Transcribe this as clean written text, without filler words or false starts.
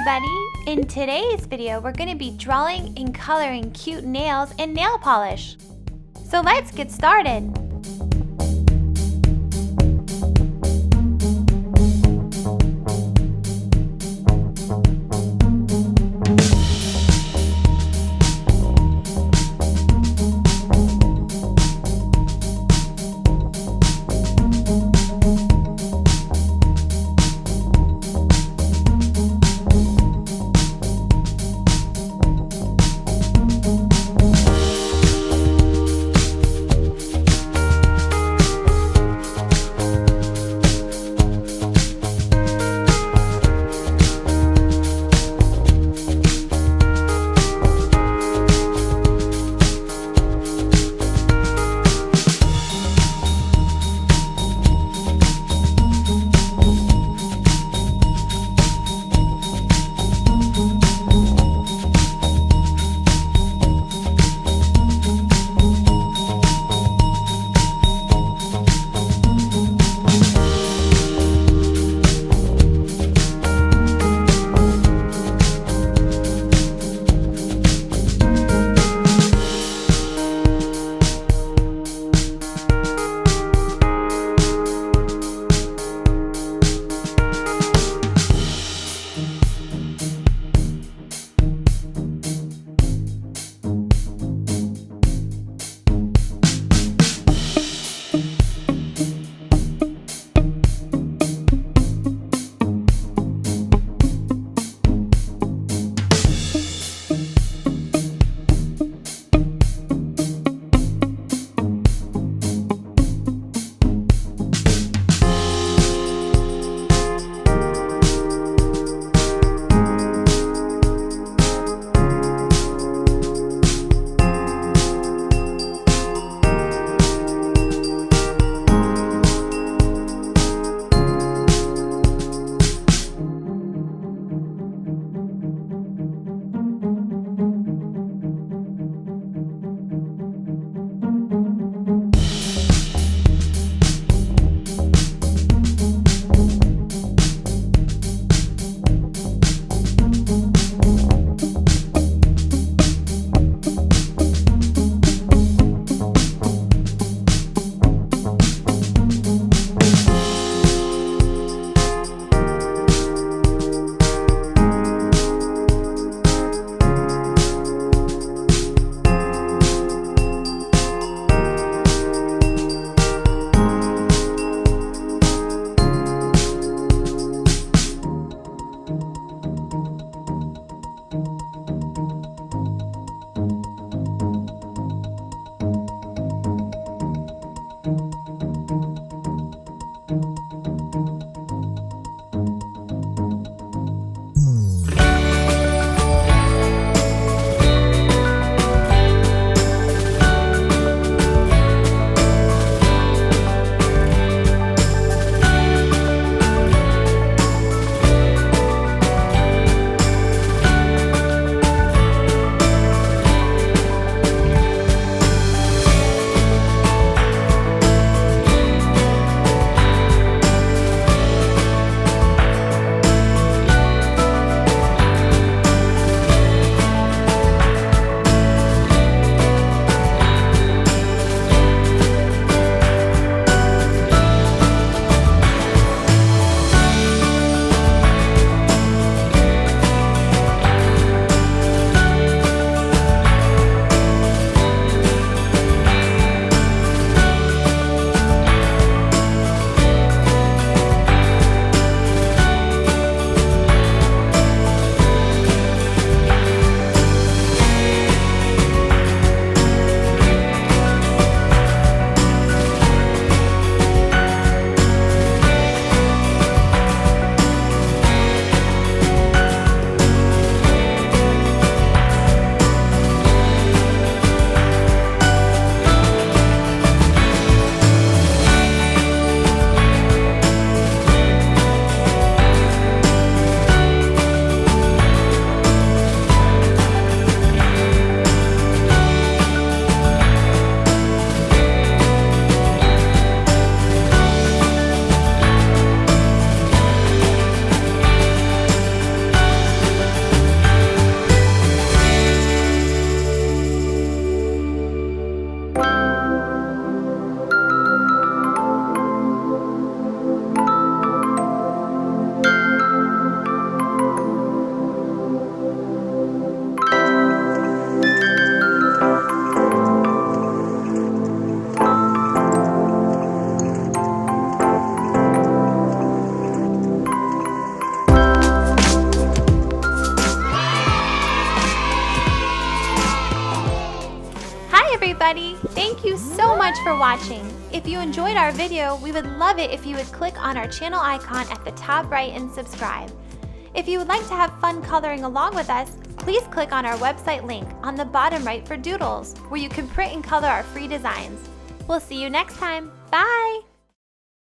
everybody! In today's video, we're going to be drawing and coloring cute nails and nail polish. So let's get started! everybody! Thank you so much for watching. If you enjoyed our video, we would love it if you would click on our channel icon at the top right and subscribe. If you would like to have fun coloring along with us, please click on our website link on the bottom right for Doodles, where you can print and color our free designs. We'll see you next time. Bye!